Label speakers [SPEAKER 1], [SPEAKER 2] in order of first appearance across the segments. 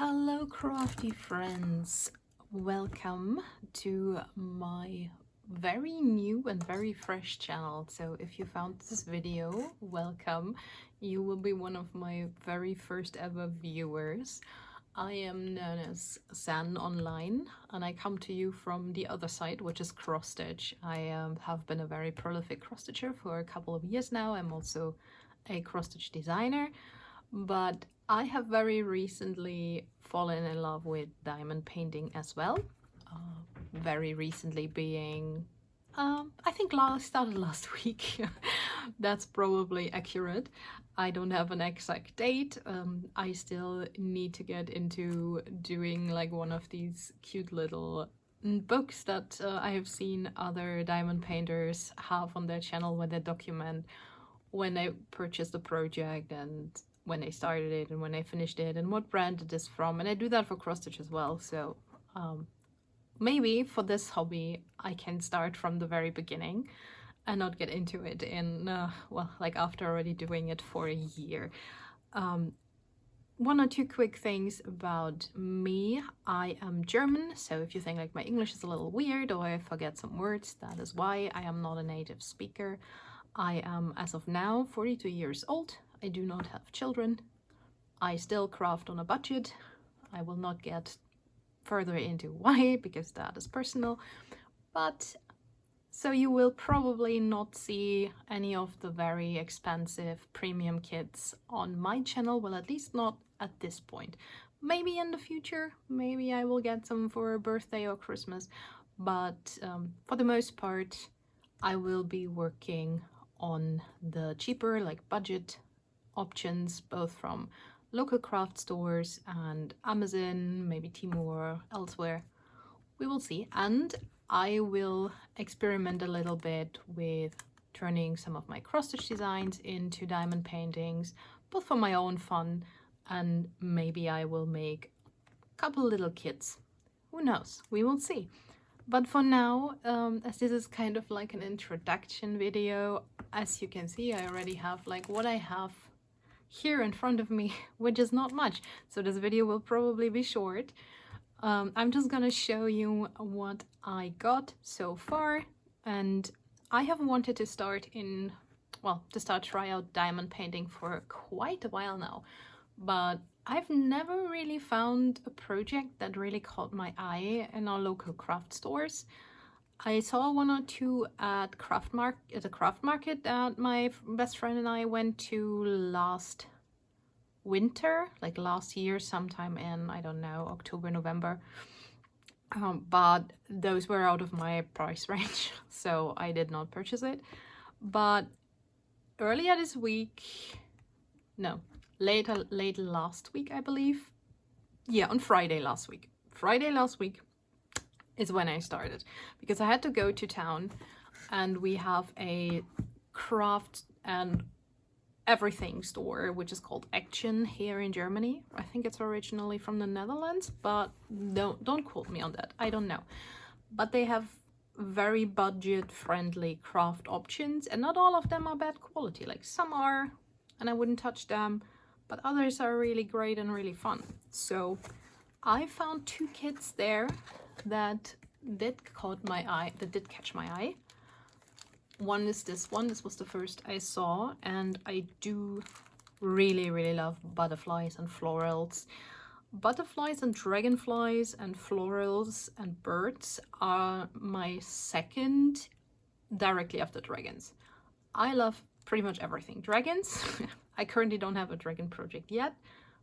[SPEAKER 1] Hello crafty friends, welcome to my very new and very fresh channel. So if you found this video, welcome. You will be one of my very first ever viewers. I am known as San online and I come to you from the other side, which is Crossstitch. I have been a very prolific cross-stitcher for a couple of years now. I'm also a cross-stitch designer, but I have very recently fallen in love with diamond painting as well. Very recently being, I think started last week. That's probably accurate. I don't have an exact date. I still need to get into doing like one of these cute little books that I have seen other diamond painters have on their channel where they document when they purchased the project and when I started it and when I finished it and what brand it is from. And I do that for cross-stitch as well. So maybe for this hobby, I can start from the very beginning and not get into it in, well, like after already doing it for a year. One or two quick things about me. I am German, so if you think like my English is a little weird or I forget some words, that is why. I am not a native speaker. I am, as of now, 42 years old. I do not have children. I still craft on a budget. I will not get further into why, because that is personal. But so you will probably not see any of the very expensive premium kits on my channel. Well, at least not at this point. Maybe in the future, maybe I will get some for a birthday or Christmas. But for the most part, I will be working on the cheaper, like budget options, both from local craft stores and Amazon, maybe Temu, elsewhere. We will see. And I will experiment a little bit with turning some of my cross-stitch designs into diamond paintings, both for my own fun, and maybe I will make a couple little kits. Who knows? We will see. But for now, as this is kind of like an introduction video, as you can see, I already have like what I have here in front of me, which is not much. So this video will probably be short. I'm just gonna show you what I got so far. And I have wanted to start try out diamond painting for quite a while now. But I've never really found a project that really caught my eye in our local craft stores. I saw one or two at the craft market that my best friend and I went to last winter, like last year, sometime in, I don't know, October, November. But those were out of my price range, so I did not purchase it. But earlier this week, no, late last week, I believe. Yeah, on Friday last week. Friday last week is when I started, because I had to go to town and we have a craft and everything store, which is called Action here in Germany. I think it's originally from the Netherlands, but don't quote me on that. I don't know. But they have very budget-friendly craft options, and not all of them are bad quality. Like some are, and I wouldn't touch them, but others are really great and really fun. So I found two kits there that did catch my eye. One is this one. This was the first I saw, and I do really love butterflies and florals. Butterflies and dragonflies and florals and birds are my second, directly after dragons. I love pretty much everything. Dragons, I currently don't have a dragon project yet,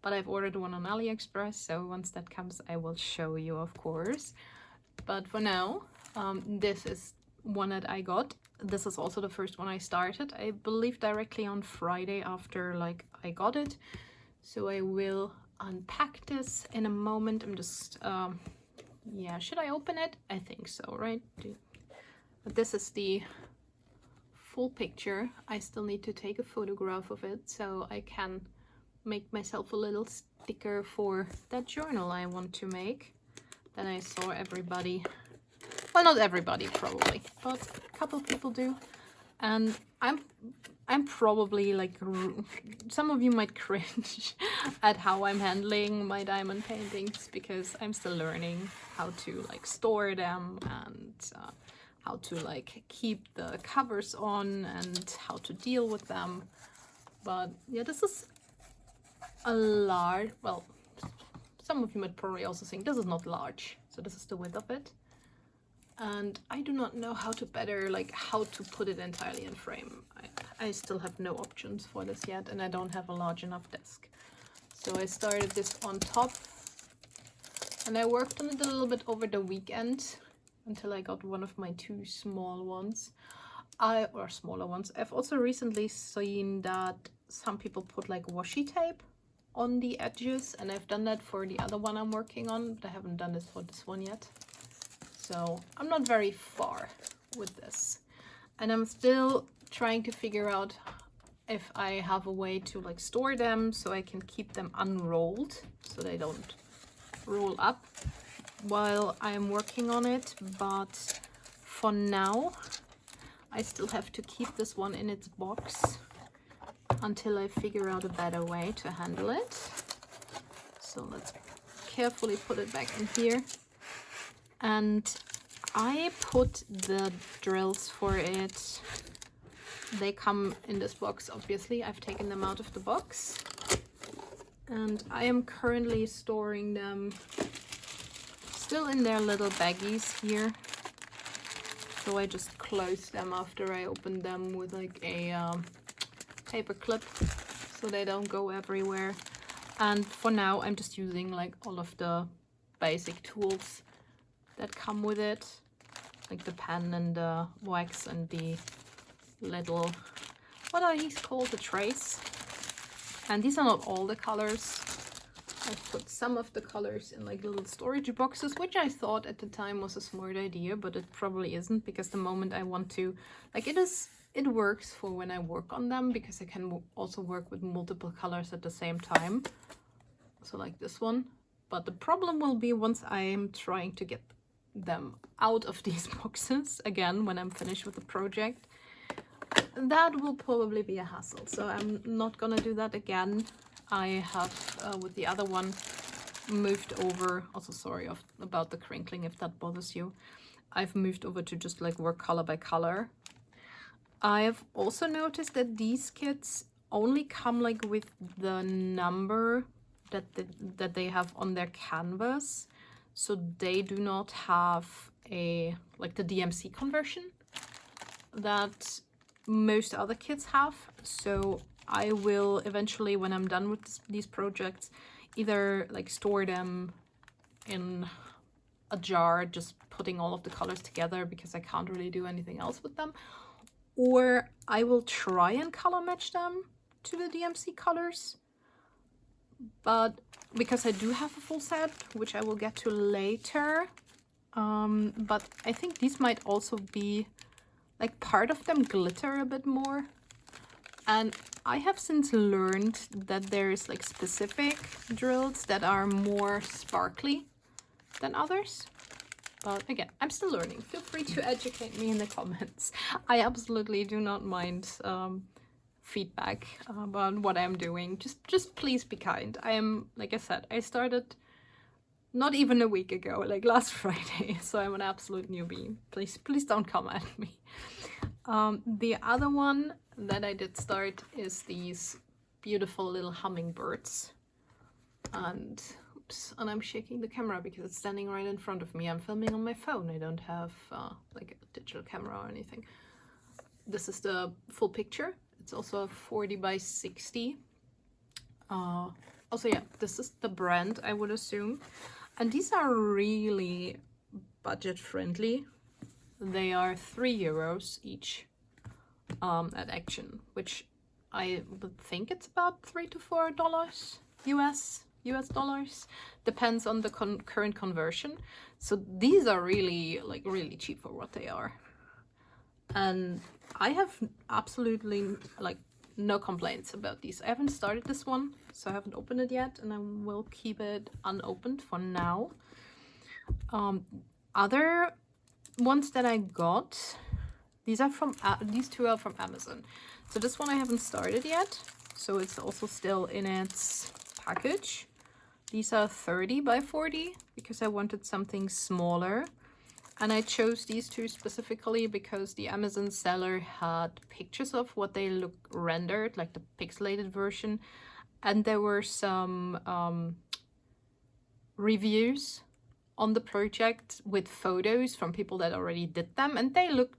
[SPEAKER 1] but I've ordered one on AliExpress, so once that comes I will show you, of course. But for now, this is one that I got. This is also the first one I started, I believe directly on Friday after like I got it. So I will unpack this in a moment. I'm just, yeah, should I open it? I think so, right? But this is the full picture. I still need to take a photograph of it so I can make myself a little sticker for that journal I want to make. Then I saw everybody, well, not everybody probably, but a couple people do. And I'm I'm probably like, some of you might cringe at how I'm handling my diamond paintings, because I'm still learning how to like store them and how to like keep the covers on and how to deal with them. But yeah, this is a large, well, some of you might probably also think this is not large, so this is the width of it. And I do not know how to better, like how to put it entirely in frame. I still have no options for this yet, and I don't have a large enough desk. So I started this on top, and I worked on it a little bit over the weekend until I got one of my two small ones. Or smaller ones. I've also recently seen that some people put like washi tape on the edges, and I've done that for the other one I'm working on, but I haven't done this for this one yet. So I'm not very far with this, and I'm still trying to figure out if I have a way to like store them so I can keep them unrolled so they don't roll up while I'm working on it. But for now I still have to keep this one in its box until I figure out a better way to handle it. So let's carefully put it back in here. And I put the drills for it. They come in this box, obviously. I've taken them out of the box. And I am currently storing them still in their little baggies here. So I just close them after I open them with like a paper clip so they don't go everywhere. And for now I'm just using like all of the basic tools that come with it, like the pen and the wax and the little, what are these called, the trace. And these are not all the colors. I've put some of the colors in like little storage boxes, which I thought at the time was a smart idea, but it probably isn't, because the moment I want to, like, it works for when I work on them, because I can also work with multiple colors at the same time. So like this one. But the problem will be once I am trying to get them out of these boxes again when I'm finished with the project. That will probably be a hassle, so I'm not gonna do that again. I have with the other one moved over, also sorry about the crinkling if that bothers you. I've moved over to just like work color by color. I've also noticed that these kits only come like with the number that they have on their canvas, so they do not have a like the DMC conversion that most other kits have. So I will eventually, when I'm done with these projects, either like store them in a jar, just putting all of the colors together because I can't really do anything else with them, or I will try and color match them to the DMC colors. But because I do have a full set, which I will get to later, but I think these might also be like part of them glitter a bit more. And I have since learned that there's like specific drills that are more sparkly than others. But again, I'm still learning. Feel free to educate me in the comments. I absolutely do not mind feedback about what I'm doing. Just please be kind. I am, like I said, I started not even a week ago, like last Friday, so I'm an absolute newbie. Please don't come at me. The other one that I did start is these beautiful little hummingbirds. And oops, and I'm shaking the camera because it's standing right in front of me. I'm filming on my phone. I don't have like a digital camera or anything. This is the full picture. It's also a 40 by 60. Also, yeah, this is the brand, I would assume. And these are really budget friendly. They are €3 each at Action, which I would think it's about $3 to $4 US dollars. Depends on the current conversion. So these are really really cheap for what they are. And I have absolutely like no complaints about these. I haven't started this one, so I haven't opened it yet, and I will keep it unopened for now. Other ones that I got, these two are from Amazon. So this one I haven't started yet, so it's also still in its package. These are 30 by 40 because I wanted something smaller. And I chose these two specifically because the Amazon seller had pictures of what they look rendered, like the pixelated version. And there were some reviews on the project with photos from people that already did them. And they look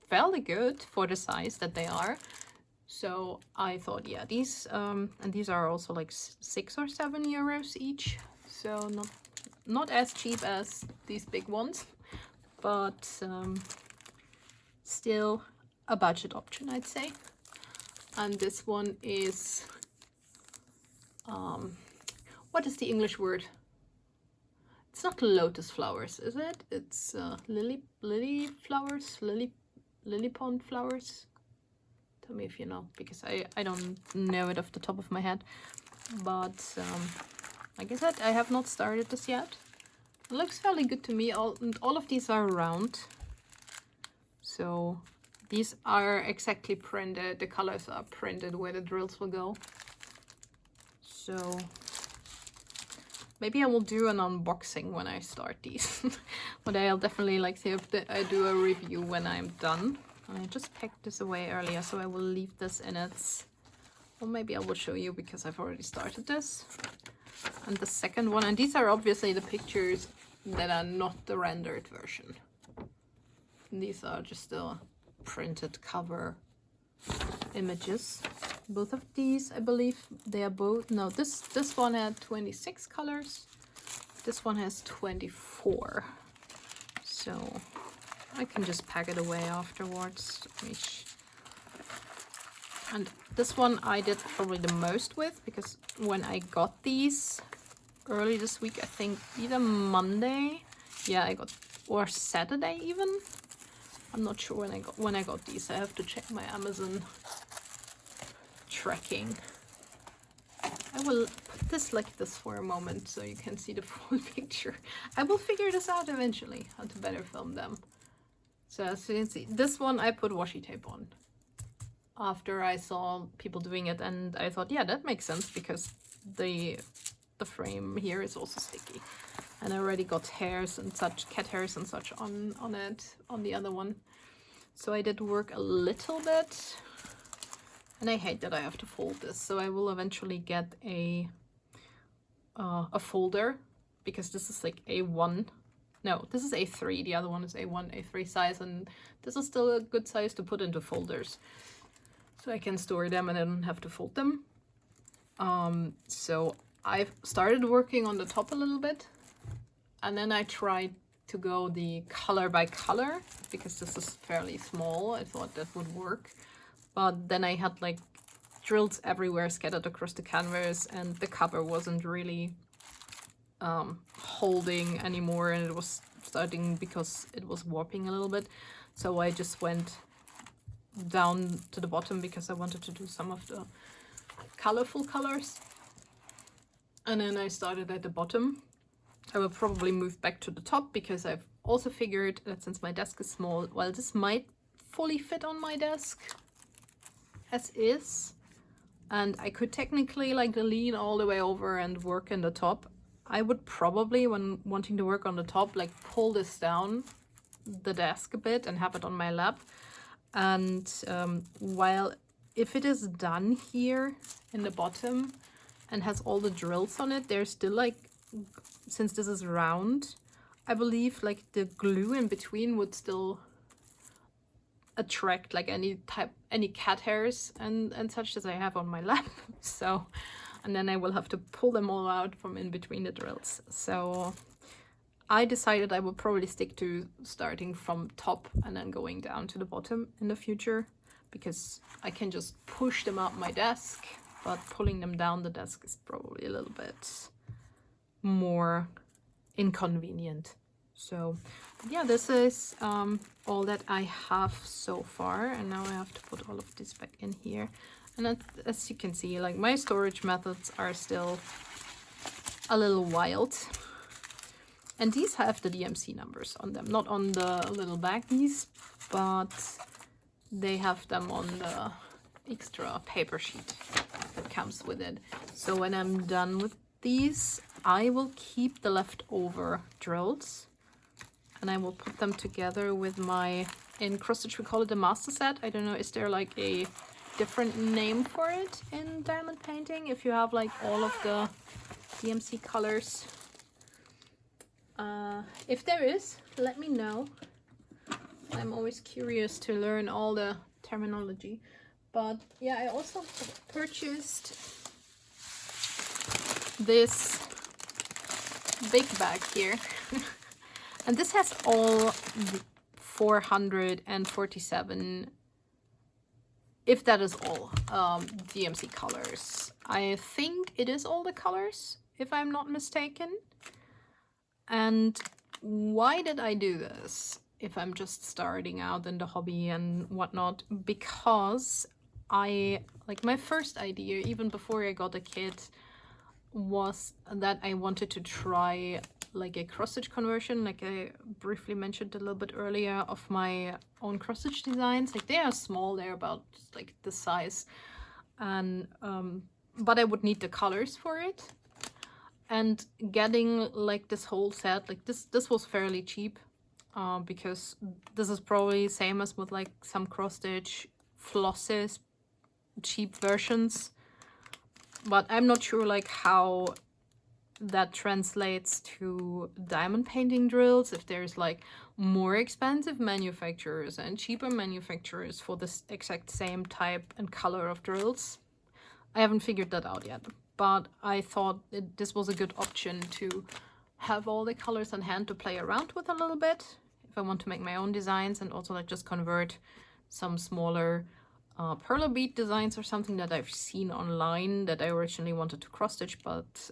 [SPEAKER 1] fairly good for the size that they are. So I thought, yeah, these, and these are also like 6 or 7 euros each. So not as cheap as these big ones, but still a budget option, I'd say. And this one is, what is the English word? It's not lotus flowers, is it? It's lily flowers, lily pond flowers. Tell me if you know, because I don't know it off the top of my head. But like I said, I have not started this yet. It looks fairly good to me. All of these are round. So these are exactly printed. The colors are printed where the drills will go. So maybe I will do an unboxing when I start these. But I'll definitely like see if I do a review when I'm done. And I just packed this away earlier, so I will leave this in its... Well, maybe I will show you because I've already started this. And the second one, and these are obviously the pictures that are not the rendered version. These are just the printed cover images. Both of these, I believe, they are both... No, this one had 26 colors. This one has 24. So I can just pack it away afterwards. And this one I did probably the most with, because when I got these early this week, I think either Monday, yeah, I got, or Saturday even. I'm not sure when I got these. I have to check my Amazon tracking. I will put this like this for a moment so you can see the full picture. I will figure this out eventually, how to better film them. So as you can see, this one I put washi tape on after I saw people doing it, and I thought, yeah, that makes sense because the frame here is also sticky. And I already got hairs and such, cat hairs and such on it, on the other one. So I did work a little bit. And I hate that I have to fold this. So I will eventually get a folder, because this is like A1. No, this is A3. The other one is A1, A3 size. And this is still a good size to put into folders. So I can store them and I don't have to fold them. So I've started working on the top a little bit. And then I tried to go the color by color, because this is fairly small. I thought that would work. But then I had like drills everywhere scattered across the canvas, and the cover wasn't really holding anymore, and it was starting because it was warping a little bit. So I just went down to the bottom because I wanted to do some of the colorful colors. And then I started at the bottom. I will probably move back to the top because I've also figured that since my desk is small, while this might fully fit on my desk as is, and I could technically like lean all the way over and work in the top, I would probably, when wanting to work on the top, like pull this down the desk a bit and have it on my lap. And while if it is done here in the bottom and has all the drills on it, there's still like, since this is round, I believe like the glue in between would still attract like any cat hairs and such as I have on my lap. So, and then I will have to pull them all out from in between the drills. So I decided I will probably stick to starting from top and then going down to the bottom in the future, because I can just push them out my desk, but pulling them down the desk is probably a little bit more inconvenient. So yeah, this is all that I have so far, and now I have to put all of this back in here. And as you can see, like my storage methods are still a little wild. And these have the DMC numbers on them, not on the little baggies, but they have them on extra paper sheet that comes with it. So when I'm done with these, I will keep the leftover drills and I will put them together with my, in Crossstitch we call it a master set. I don't know, is there like a different name for it in diamond painting if you have like all of the DMC colors? If there is, let me know. I'm always curious to learn all the terminology. But yeah, I also purchased this big bag here. And this has all 447, if that is all, DMC colors. I think it is all the colors, if I'm not mistaken. And why did I do this if I'm just starting out in the hobby and whatnot? Because my first idea, even before I got a kit, was that I wanted to try like a cross-stitch conversion, like I briefly mentioned a little bit earlier, of my own cross-stitch designs. Like they are small, they're about like this size, and but I would need the colors for it. And getting like this whole set, like this was fairly cheap, because this is probably same as with like some cross-stitch flosses, cheap versions. But I'm not sure like how that translates to diamond painting drills, if there's like more expensive manufacturers and cheaper manufacturers for this exact same type and color of drills. I haven't figured that out yet, but I thought this was a good option to have all the colors on hand to play around with a little bit if I want to make my own designs, and also like just convert some smaller perler bead designs or something that I've seen online that I originally wanted to cross stitch, but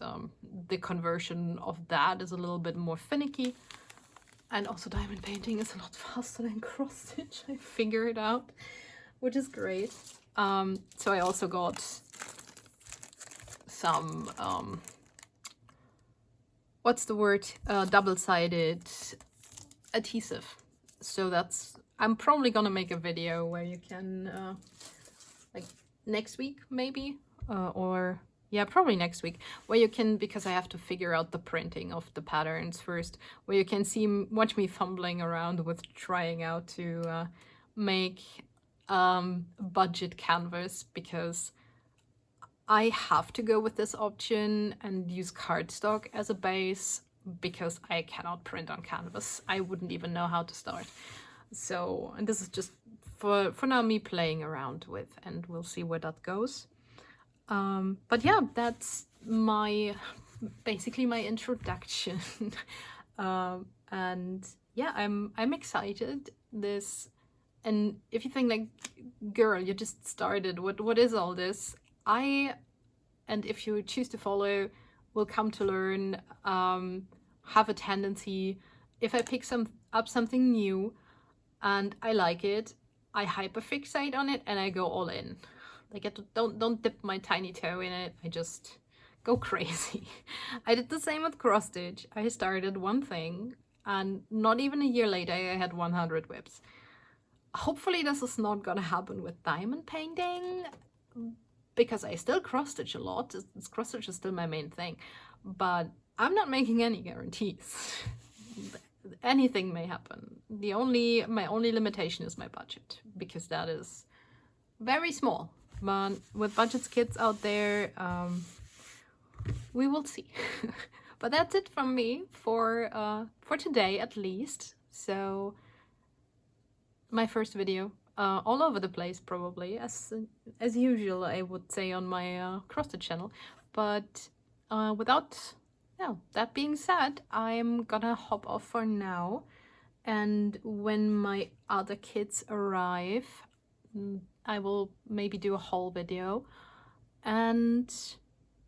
[SPEAKER 1] the conversion of that is a little bit more finicky. And also diamond painting is a lot faster than cross stitch, I figured out, which is great. So I also got some what's the word, double-sided adhesive. So I'm probably gonna make a video where you can like next week maybe, or yeah, probably next week, where you can, because I have to figure out the printing of the patterns first, where you can watch me fumbling around with trying out to make budget canvas, because I have to go with this option and use cardstock as a base because I cannot print on canvas. I wouldn't even know how to start. So, and this is just for now me playing around with, and we'll see where that goes. But yeah, that's basically my introduction. And yeah, I'm excited. And if you think like, girl, you just started, what is all this? And if you choose to follow, will come to learn, have a tendency, if I pick up something new and I like it, I hyperfixate on it and I go all in. Like I don't dip my tiny toe in it, I just go crazy. I did the same with cross stitch. I started one thing and not even a year later I had 100 whips. Hopefully this is not gonna happen with diamond painting, because I still cross stitch a lot. Cross stitch is still my main thing, but I'm not making any guarantees. Anything may happen. My only limitation is my budget, because that is very small. But with budget kits out there, we will see. But that's it from me for today, at least. So my first video, all over the place probably, as usual, I would say, on my cross-stitch channel. But without that being said, I'm gonna hop off for now, and when my other kids arrive, I will maybe do a haul video. And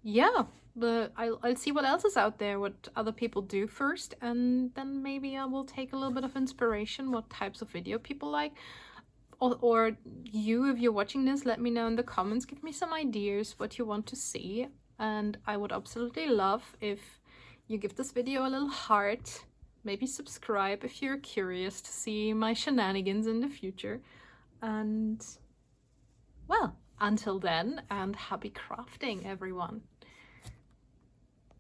[SPEAKER 1] yeah, but I'll see what else is out there, what other people do first, and then maybe I will take a little bit of inspiration, what types of video people like. Or you, if you're watching this, let me know in the comments, give me some ideas what you want to see. And I would absolutely love if you give this video a little heart, maybe subscribe if you're curious to see my shenanigans in the future. And well, Until then, and happy crafting, everyone.